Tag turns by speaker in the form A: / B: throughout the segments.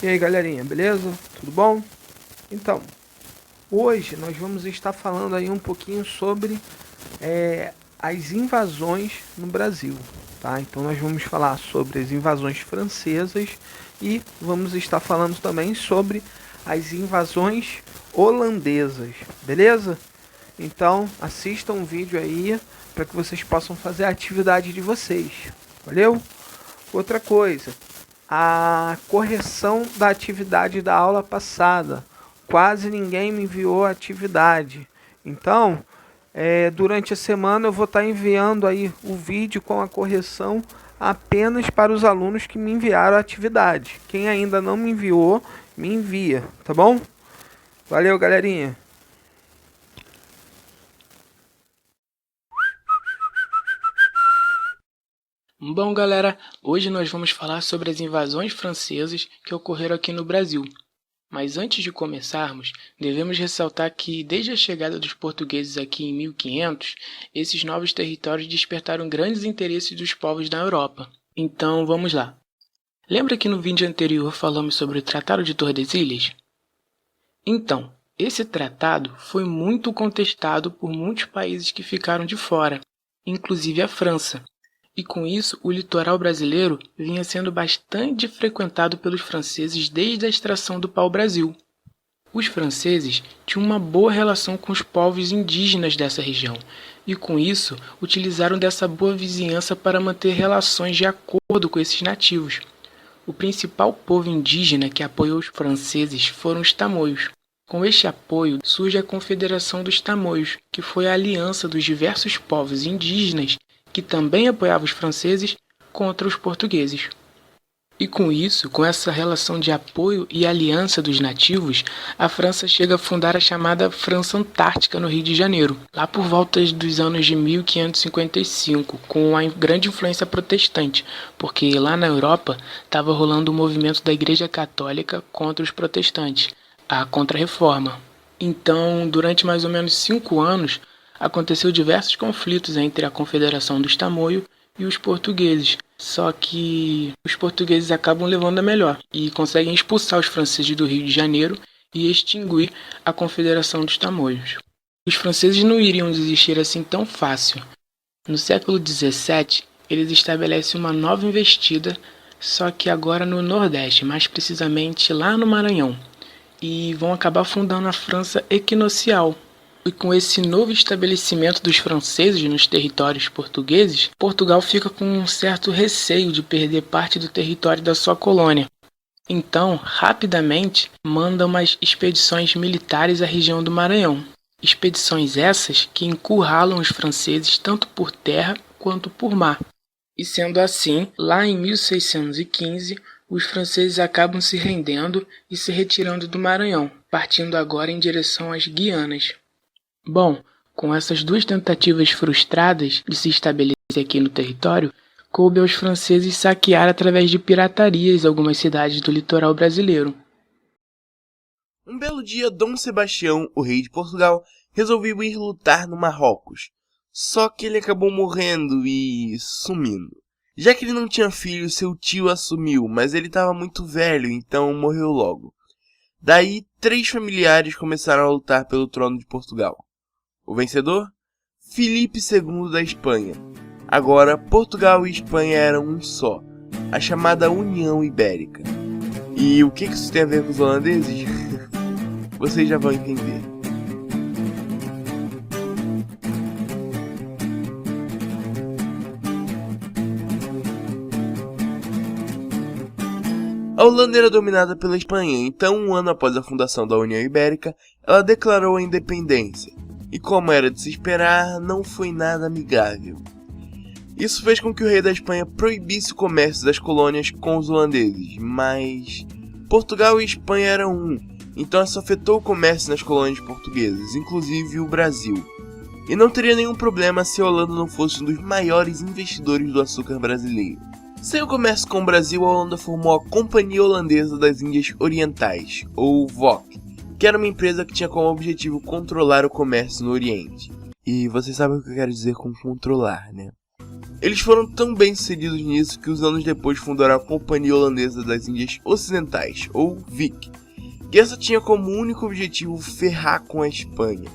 A: E aí galerinha, beleza? Tudo bom? Então, hoje nós vamos estar falando aí um pouquinho sobre as invasões no Brasil, tá? Então nós vamos falar sobre as invasões francesas e vamos estar falando também sobre as invasões holandesas, beleza? Então assistam o vídeo aí para que vocês possam fazer a atividade de vocês, valeu? Outra coisa, a correção da atividade da aula passada. Quase ninguém me enviou a atividade. Então, durante a semana eu vou estar enviando aí o vídeo com a correção apenas para os alunos que me enviaram a atividade. Quem ainda não me enviou, me envia, tá bom? Valeu, galerinha!
B: Bom, galera, hoje nós vamos falar sobre as invasões francesas que ocorreram aqui no Brasil. Mas antes de começarmos, devemos ressaltar que desde a chegada dos portugueses aqui em 1500, esses novos territórios despertaram grandes interesses dos povos da Europa. Então, vamos lá. Lembra que no vídeo anterior falamos sobre o Tratado de Tordesilhas? Então, esse tratado foi muito contestado por muitos países que ficaram de fora, inclusive a França. E com isso, o litoral brasileiro vinha sendo bastante frequentado pelos franceses desde a extração do pau-brasil. Os franceses tinham uma boa relação com os povos indígenas dessa região, e com isso, utilizaram dessa boa vizinhança para manter relações de acordo com esses nativos. O principal povo indígena que apoiou os franceses foram os tamoios. Com este apoio, surge a Confederação dos Tamoios, que foi a aliança dos diversos povos indígenas que também apoiava os franceses contra os portugueses. E com isso, com essa relação de apoio e aliança dos nativos, a França chega a fundar a chamada França Antártica no Rio de Janeiro, lá por volta dos anos de 1555, com uma grande influência protestante, porque lá na Europa estava rolando o movimento da Igreja Católica contra os protestantes, a Contra-Reforma. Então, durante mais ou menos 5 anos, aconteceu diversos conflitos entre a Confederação dos Tamoios e os portugueses. Só que os portugueses acabam levando a melhor e conseguem expulsar os franceses do Rio de Janeiro e extinguir a Confederação dos Tamoios. Os franceses não iriam desistir assim tão fácil. No século XVII, eles estabelecem uma nova investida, só que agora no Nordeste, mais precisamente lá no Maranhão, e vão acabar fundando a França Equinocial. E com esse novo estabelecimento dos franceses nos territórios portugueses, Portugal fica com um certo receio de perder parte do território da sua colônia. Então, rapidamente, manda umas expedições militares à região do Maranhão. Expedições essas que encurralam os franceses tanto por terra quanto por mar. E sendo assim, lá em 1615, os franceses acabam se rendendo e se retirando do Maranhão, partindo agora em direção às Guianas. Bom, com essas duas tentativas frustradas de se estabelecer aqui no território, coube aos franceses saquear através de piratarias algumas cidades do litoral brasileiro.
C: Um belo dia, Dom Sebastião, o rei de Portugal, resolveu ir lutar no Marrocos. Só que ele acabou morrendo e sumindo. Já que ele não tinha filho, seu tio assumiu, mas ele estava muito velho, então morreu logo. Daí, 3 familiares começaram a lutar pelo trono de Portugal. O vencedor? Filipe II da Espanha. Agora, Portugal e Espanha eram um só, a chamada União Ibérica. E o que isso tem a ver com os holandeses? Vocês já vão entender. A Holanda era dominada pela Espanha, então um ano após a fundação da União Ibérica, ela declarou a independência. E como era de se esperar, não foi nada amigável. Isso fez com que o rei da Espanha proibisse o comércio das colônias com os holandeses, mas Portugal e Espanha eram um, então isso afetou o comércio nas colônias portuguesas, inclusive o Brasil. E não teria nenhum problema se a Holanda não fosse um dos maiores investidores do açúcar brasileiro. Sem o comércio com o Brasil, a Holanda formou a Companhia Holandesa das Índias Orientais, ou VOC, que era uma empresa que tinha como objetivo controlar o comércio no Oriente. E vocês sabem o que eu quero dizer com controlar, né? Eles foram tão bem sucedidos nisso que os anos depois fundaram a Companhia Holandesa das Índias Ocidentais, ou VIC, que essa tinha como único objetivo ferrar com a Espanha.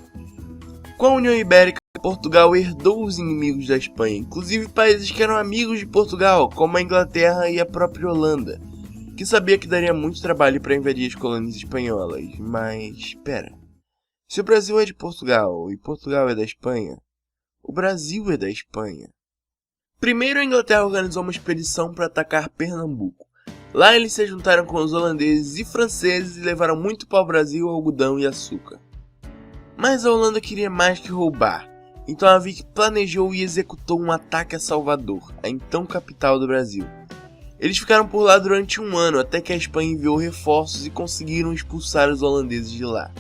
C: Com a União Ibérica, Portugal herdou os inimigos da Espanha, inclusive países que eram amigos de Portugal, como a Inglaterra e a própria Holanda, que sabia que daria muito trabalho para invadir as colônias espanholas. Mas espera, se o Brasil é de Portugal e Portugal é da Espanha, o Brasil é da Espanha. Primeiro a Inglaterra organizou uma expedição para atacar Pernambuco. Lá eles se juntaram com os holandeses e franceses e levaram muito pau-brasil, algodão e açúcar. Mas a Holanda queria mais que roubar, então a Vic planejou e executou um ataque a Salvador, a então capital do Brasil. Eles ficaram por lá durante um ano até que a Espanha enviou reforços e conseguiram expulsar os holandeses de lá.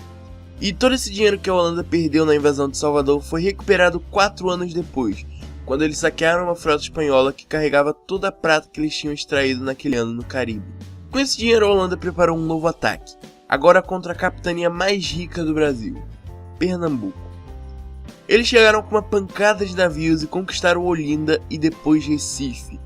C: E todo esse dinheiro que a Holanda perdeu na invasão de Salvador foi recuperado 4 anos depois, quando eles saquearam uma frota espanhola que carregava toda a prata que eles tinham extraído naquele ano no Caribe. Com esse dinheiro a Holanda preparou um novo ataque, agora contra a capitania mais rica do Brasil, Pernambuco. Eles chegaram com uma pancada de navios e conquistaram Olinda e depois Recife.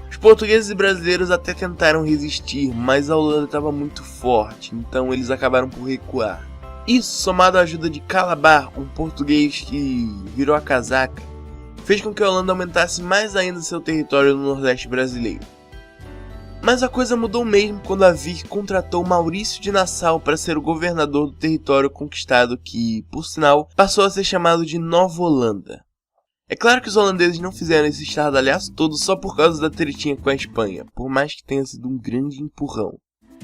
C: Os portugueses e brasileiros até tentaram resistir, mas a Holanda estava muito forte, então eles acabaram por recuar. Isso, somado à ajuda de Calabar, um português que virou a casaca, fez com que a Holanda aumentasse mais ainda seu território no Nordeste brasileiro. Mas a coisa mudou mesmo quando a Vic contratou Maurício de Nassau para ser o governador do território conquistado que, por sinal, passou a ser chamado de Nova Holanda. É claro que os holandeses não fizeram esse estardalhaço todo só por causa da tretinha com a Espanha, por mais que tenha sido um grande empurrão.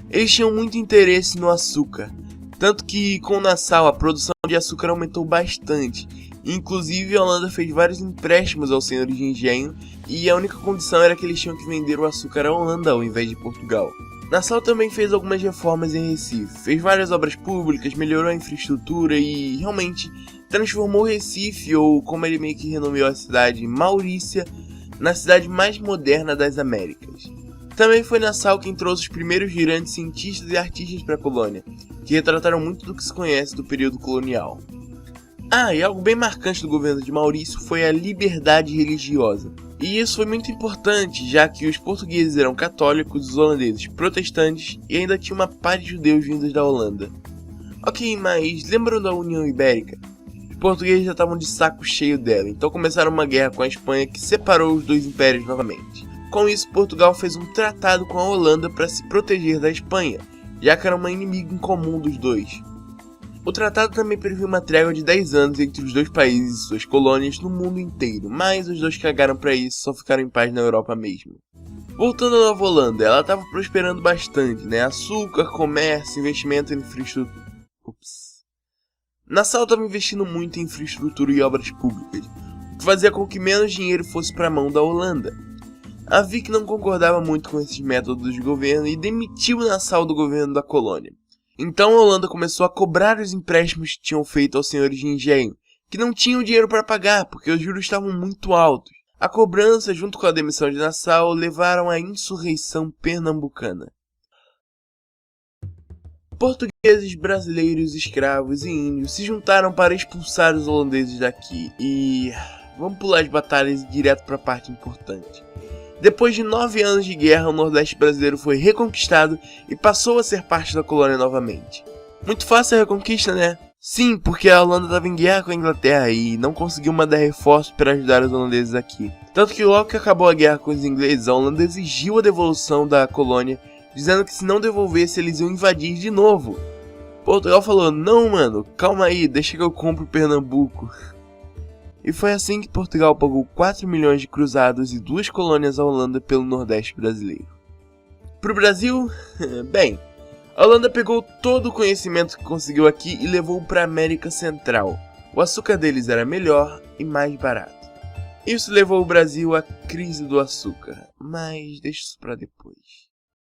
C: Eles tinham muito interesse no açúcar, tanto que com Nassau a produção de açúcar aumentou bastante. Inclusive a Holanda fez vários empréstimos aos senhores de engenho e a única condição era que eles tinham que vender o açúcar à Holanda ao invés de Portugal. Nassau também fez algumas reformas em Recife, fez várias obras públicas, melhorou a infraestrutura e realmente transformou Recife, ou como ele meio que renomeou a cidade, Maurícia, na cidade mais moderna das Américas. Também foi Nassau quem trouxe os primeiros grandes cientistas e artistas para a colônia, que retrataram muito do que se conhece do período colonial. E algo bem marcante do governo de Maurício foi a liberdade religiosa. E isso foi muito importante, já que os portugueses eram católicos, os holandeses protestantes e ainda tinha uma pá de judeus vindos da Holanda. Ok, mas lembram da União Ibérica? Os portugueses já estavam de saco cheio dela, então começaram uma guerra com a Espanha que separou os dois impérios novamente. Com isso, Portugal fez um tratado com a Holanda para se proteger da Espanha, já que era uma inimiga em comum dos dois. O tratado também previu uma trégua de 10 anos entre os dois países e suas colônias no mundo inteiro, mas os dois cagaram pra isso e só ficaram em paz na Europa mesmo. Voltando à Nova Holanda, ela estava prosperando bastante, né? Açúcar, comércio, investimento em infraestrutura. Nassau estava investindo muito em infraestrutura e obras públicas, o que fazia com que menos dinheiro fosse para a mão da Holanda. A Vic não concordava muito com esses métodos de governo e demitiu Nassau do governo da colônia. Então a Holanda começou a cobrar os empréstimos que tinham feito aos senhores de engenho, que não tinham dinheiro para pagar porque os juros estavam muito altos. A cobrança, junto com a demissão de Nassau, levaram à insurreição pernambucana. Portugueses, brasileiros, escravos e índios se juntaram para expulsar os holandeses daqui e... vamos pular as batalhas e direto para a parte importante. Depois de 9 anos de guerra, o Nordeste brasileiro foi reconquistado e passou a ser parte da colônia novamente. Muito fácil a reconquista, né? Sim, porque a Holanda estava em guerra com a Inglaterra e não conseguiu mandar reforços para ajudar os holandeses aqui. Tanto que logo que acabou a guerra com os ingleses, a Holanda exigiu a devolução da colônia, dizendo que se não devolvesse eles iam invadir de novo. Portugal falou, não mano, calma aí, deixa que eu compro Pernambuco. E foi assim que Portugal pagou 4 milhões de cruzados e 2 colônias à Holanda pelo Nordeste brasileiro. Pro Brasil, bem, a Holanda pegou todo o conhecimento que conseguiu aqui e levou para a América Central. O açúcar deles era melhor e mais barato. Isso levou o Brasil à crise do açúcar, mas deixa isso para depois.